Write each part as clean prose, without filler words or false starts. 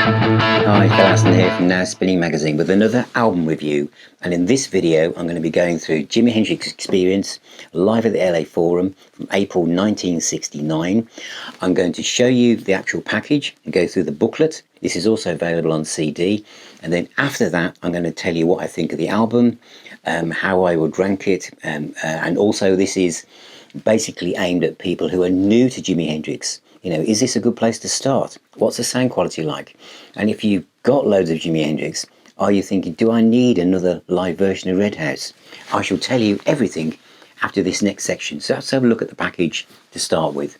Hi, Phil Aston here from Now Spinning Magazine with another album review, and in this video I'm going to be going through Jimi Hendrix Experience live at the LA Forum from April 1969. I'm going to show you the actual package and go through the booklet. This is also available on CD, and then after that I'm going to tell you what I think of the album, how I would rank it, and also this is basically aimed at people who are new to Jimi Hendrix. You know, is this a good place to start? What's the sound quality like? And if you've got loads of Jimi Hendrix, are you thinking, do I need another live version of Red House? I shall tell you everything after this next section. So let's have a look at the package to start with.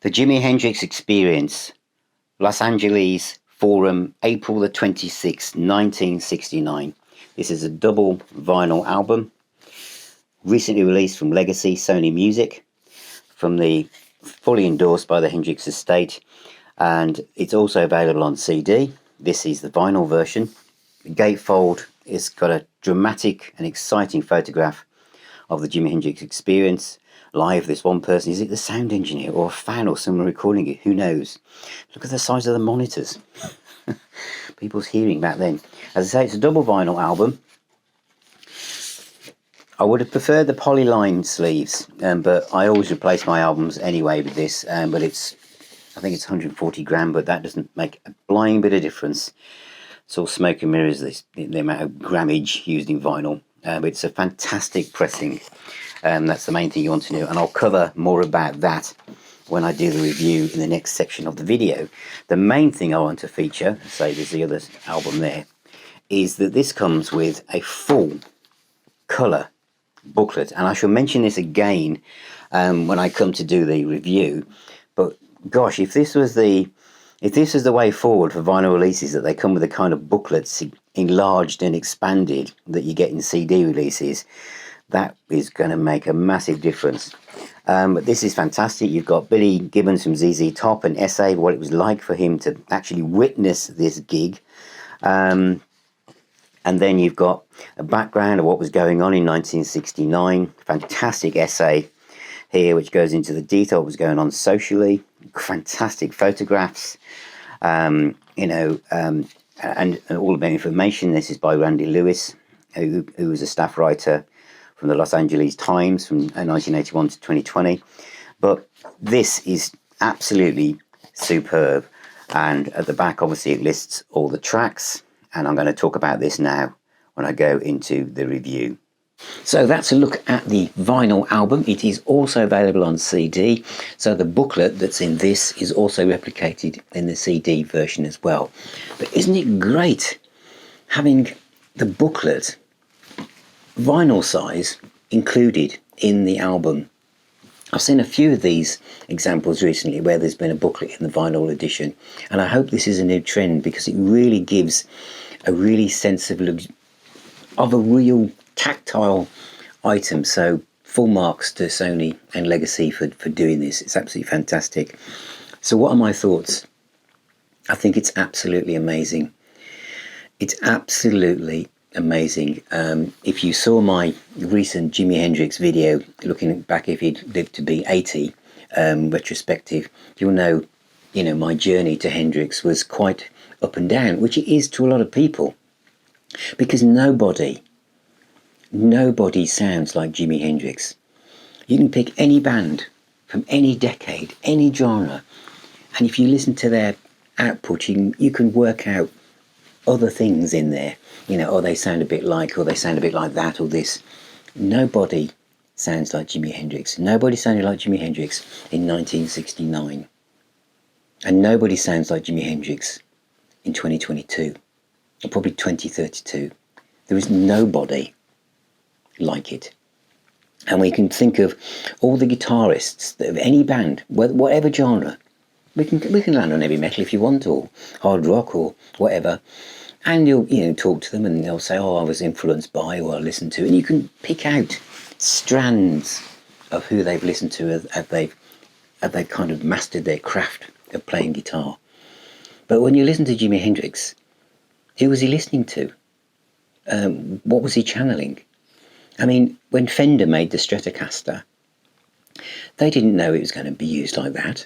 The Jimi Hendrix Experience, Los Angeles Forum, April the 26th, 1969. This is a double vinyl album, recently released from Legacy Sony Music, from the fully endorsed by the Hendrix estate, and it's also available on CD. This is the vinyl version. The gatefold has got a dramatic and exciting photograph of the Jimi Hendrix Experience live. This one person, is it the sound engineer or a fan or someone recording it? Who knows? Look at the size of the monitors. People's hearing back then. As I say, it's a double vinyl album. I would have preferred the polyline sleeves, but I always replace my albums anyway with this. But I think it's 140 gram, but that doesn't make a blind bit of difference. It's all smoke and mirrors, the amount of grammage used in vinyl. But it's a fantastic pressing. That's the main thing you want to know, and I'll cover more about that when I do the review in the next section of the video. The main thing I want to feature, say there's the other album there, is that this comes with a full colour booklet, and I shall mention this again when I come to do the review. But gosh, if this was the way forward for vinyl releases, that they come with the kind of booklets enlarged and expanded that you get in CD releases, that is going to make a massive difference. But this is fantastic. You've got Billy Gibbons from ZZ Top, an essay what it was like for him to actually witness this gig. And then you've got a background of what was going on in 1969. Fantastic essay here, which goes into the detail of what was going on socially. Fantastic photographs, and all about information. This is by Randy Lewis, who was a staff writer from the Los Angeles Times from 1981 to 2020. But this is absolutely superb. And at the back, obviously, it lists all the tracks. And I'm going to talk about this now when I go into the review. So that's a look at the vinyl album. It is also available on CD. So the booklet that's in this is also replicated in the CD version as well. But isn't it great having the booklet vinyl size included in the album? I've seen a few of these examples recently where there's been a booklet in the vinyl edition, and I hope this is a new trend because it really gives a really sense of a real tactile item. So full marks to Sony and Legacy for doing this. It's absolutely fantastic. So what are my thoughts? I think it's absolutely amazing. It's absolutely amazing. If you saw my recent Jimi Hendrix video, looking back if he'd lived to be 80, retrospective, you'll know, my journey to Hendrix was quite up and down, which it is to a lot of people, because nobody sounds like Jimi Hendrix. You can pick any band from any decade, any genre, and if you listen to their output, you can work out other things in there. They sound a bit like, or they sound a bit like that, or this. Nobody sounds like Jimi Hendrix. Nobody sounded like Jimi Hendrix in 1969. And nobody sounds like Jimi Hendrix in 2022, or probably 2032. There is nobody like it. And we can think of all the guitarists of any band, whatever genre. We can land on heavy metal if you want, or hard rock, or whatever. And you'll talk to them and they'll say, oh, I was influenced by, or I listened to, and you can pick out strands of who they've listened to as they've kind of mastered their craft of playing guitar. But when you listen to Jimi Hendrix, who was he listening to? What was he channeling? I mean, when Fender made the Stratocaster, they didn't know it was going to be used like that.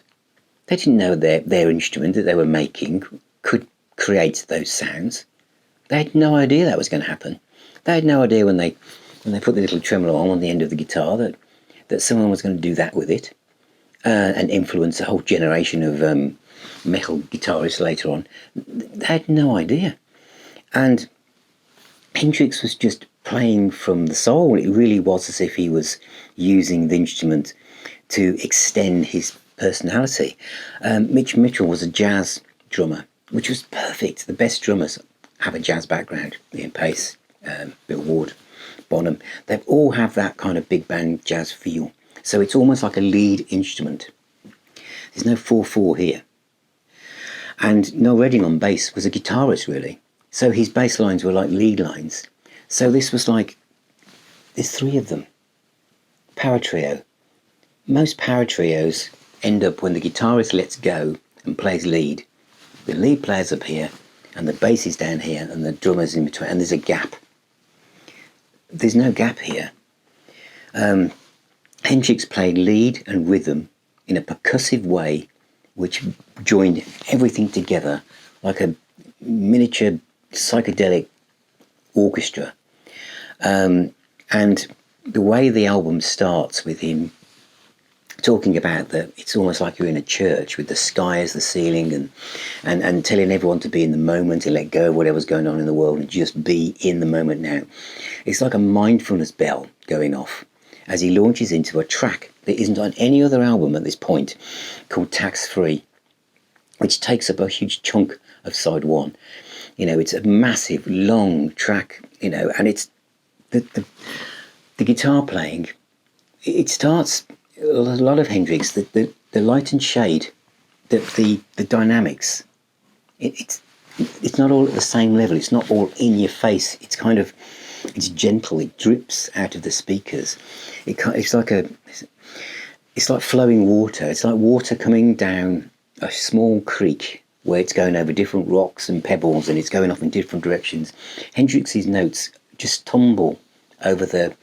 They didn't know their instrument that they were making could create those sounds. They had no idea that was going to happen. They had no idea when they put the little tremolo on the end of the guitar that someone was going to do that with it and influence a whole generation of metal guitarists later on. They had no idea. And Hendrix was just playing from the soul. It really was as if he was using the instrument to extend his personality. Mitch Mitchell was a jazz drummer, which was perfect. The best drummers have a jazz background. Ian Pace, Bill Ward, Bonham. They all have that kind of big band jazz feel. So it's almost like a lead instrument. There's no 4/4 here. And Noel Redding on bass was a guitarist, really. So his bass lines were like lead lines. So this was like, there's three of them. Power trio. Most power trios end up when the guitarist lets go and plays lead. The lead player's up here, and the bass is down here, and the drummer's in between, and there's a gap. There's no gap here. Hendrix played lead and rhythm in a percussive way, which joined everything together like a miniature psychedelic orchestra. And the way the album starts with him talking about that, it's almost like you're in a church with the sky as the ceiling and telling everyone to be in the moment and let go of whatever's going on in the world and just be in the moment now. It's like a mindfulness bell going off as he launches into a track that isn't on any other album at this point, called Tax Free, which takes up a huge chunk of side one. You know, it's a massive, long track, you know, and it's the guitar playing. It starts a lot of Hendrix, the light and shade, the dynamics. It's not all at the same level. It's not all in your face. It's kind of, it's gentle. It drips out of the speakers. It's like flowing water. It's like water coming down a small creek where it's going over different rocks and pebbles and it's going off in different directions. Hendrix's notes just tumble over the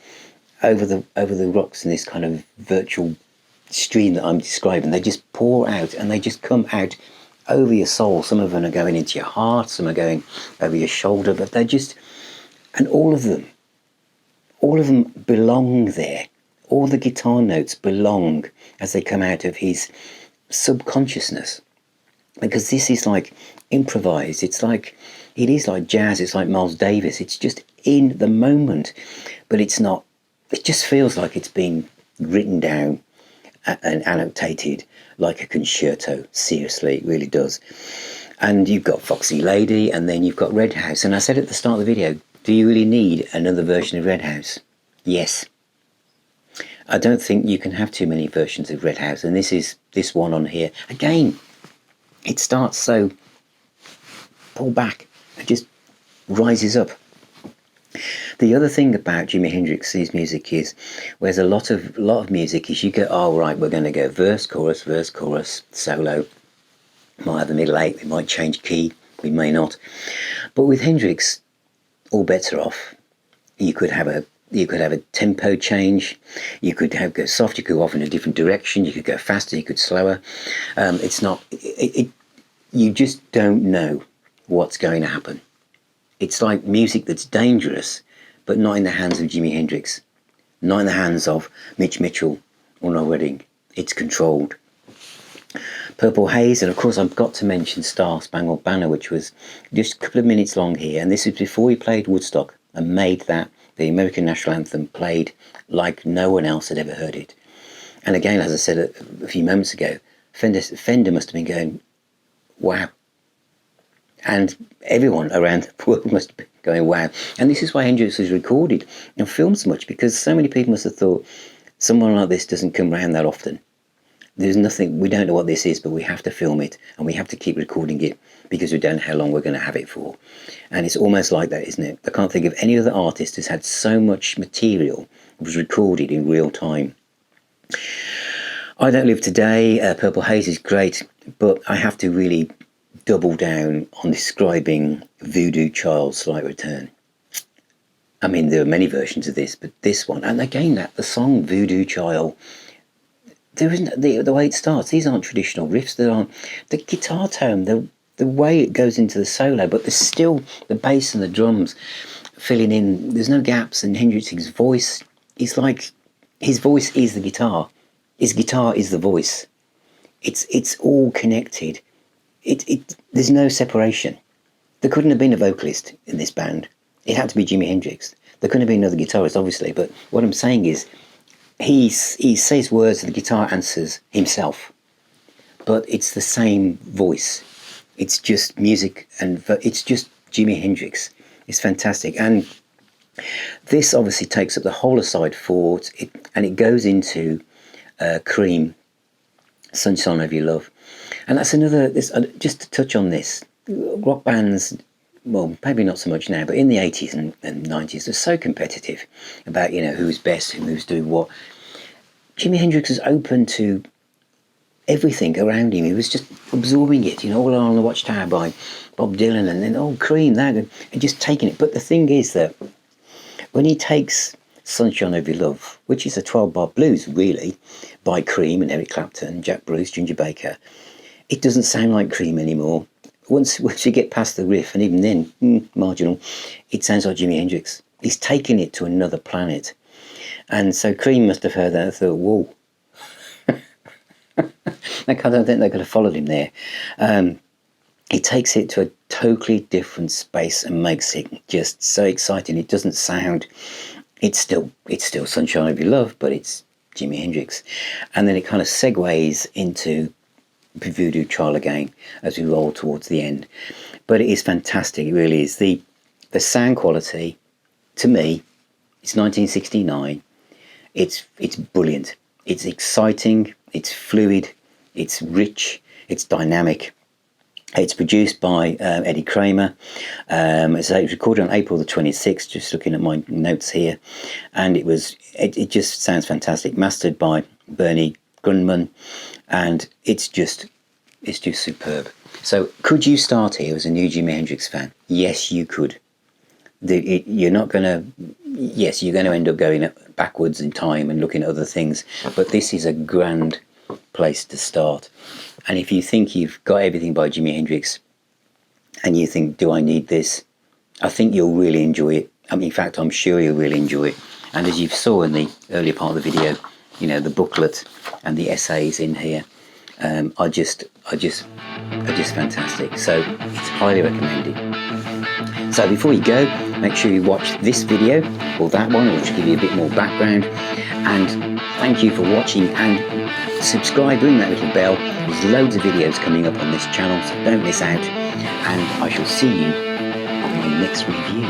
rocks in this kind of virtual stream that I'm describing. They just pour out and they just come out over your soul. Some of them are going into your heart, some are going over your shoulder, but they're just, and all of them belong there. All the guitar notes belong as they come out of his subconsciousness, because this is like improvised. It is like jazz. It's like Miles Davis. It's just in the moment, but it's not. It just feels like it's been written down and annotated like a concerto. Seriously, it really does. And you've got Foxy Lady, and then you've got Red House. And I said at the start of the video, do you really need another version of Red House? Yes. I don't think you can have too many versions of Red House, and this one on here. Again, it starts so pull back, it just rises up. The other thing about Jimi Hendrix's music is, whereas a lot of music is you go, oh right, we're going to go verse, chorus, solo. Might have the middle eight, we might change key, we may not. But with Hendrix, all bets are off. You could have a tempo change. You could go soft. You could go off in a different direction. You could go faster. You could slower. You just don't know what's going to happen. It's like music that's dangerous, but not in the hands of Jimi Hendrix, not in the hands of Mitch Mitchell or Noel Redding. It's controlled. Purple Haze, and of course I've got to mention Star Spangled Banner, which was just a couple of minutes long here, and this is before he played Woodstock and made that the American National Anthem played like no one else had ever heard it. And again, as I said a few moments ago, Fender must have been going, wow. And everyone around the world must have been going, wow. And this is why Hendrix was recorded and filmed so much, because so many people must have thought, someone like this doesn't come around that often. There's nothing, we don't know what this is, but we have to film it and we have to keep recording it because we don't know how long we're going to have it for. And it's almost like that, isn't it? I can't think of any other artist who's had so much material that was recorded in real time. I Don't Live Today, Purple Haze is great, but I have to really double down on describing Voodoo Child's Slight Return. I mean, there are many versions of this, but this one, and again, the song Voodoo Child, there isn't the way it starts. These aren't traditional riffs. The guitar tone, the the way it goes into the solo, but there's still the bass and the drums filling in. There's no gaps, and Hendrix's voice is like, his voice is the guitar. His guitar is the voice. It's all connected. There's no separation. There couldn't have been a vocalist in this band. It had to be Jimi Hendrix. There couldn't have been another guitarist, obviously, but what I'm saying is he says words, the guitar answers himself, but it's the same voice. It's just music, and it's just Jimi Hendrix. It's fantastic. And this obviously takes up the whole of side 4, and it goes into Cream, Sunshine of Your Love. And that's another, just to touch on this, rock bands, well, maybe not so much now, but in the 80s and 90s, they're so competitive about, you know, who's best, who's doing what. Jimi Hendrix was open to everything around him. He was just absorbing it, you know, All Along the Watchtower by Bob Dylan, and then, Cream, that, and just taking it. But the thing is that when he takes Sunshine of Your Love, which is a 12-bar blues, really, by Cream and Eric Clapton, Jack Bruce, Ginger Baker, it doesn't sound like Cream anymore. Once you get past the riff, and even then, marginal, it sounds like Jimi Hendrix. He's taken it to another planet. And so Cream must have heard that and thought, whoa. I don't think they could have followed him there. He takes it to a totally different space and makes it just so exciting. It doesn't sound, it's still Sunshine of Your Love, but it's Jimi Hendrix. And then it kind of segues into Voodoo Child again as we roll towards the end. But it is fantastic, it really is. The sound quality, to me, it's 1969. It's brilliant. It's exciting, it's fluid, it's rich, it's dynamic. It's produced by Eddie Kramer. It's recorded on April the 26th, just looking at my notes here. And it just sounds fantastic. Mastered by Bernie Grundman. And it's just superb. So could you start here as a new Jimi Hendrix fan? Yes, you could. You're going to end up going backwards in time and looking at other things. But this is a grand place to start. And if you think you've got everything by Jimi Hendrix and you think, do I need this? I think you'll really enjoy it. I mean, in fact, I'm sure you'll really enjoy it. And as you saw in the earlier part of the video, you know, the booklet and the essays in here are just fantastic. So it's highly recommended. So before you go, make sure you watch this video or that one, which will give you a bit more background. And thank you for watching, and subscribe, ring that little bell. There's loads of videos coming up on this channel, so don't miss out. And I shall see you on my next review.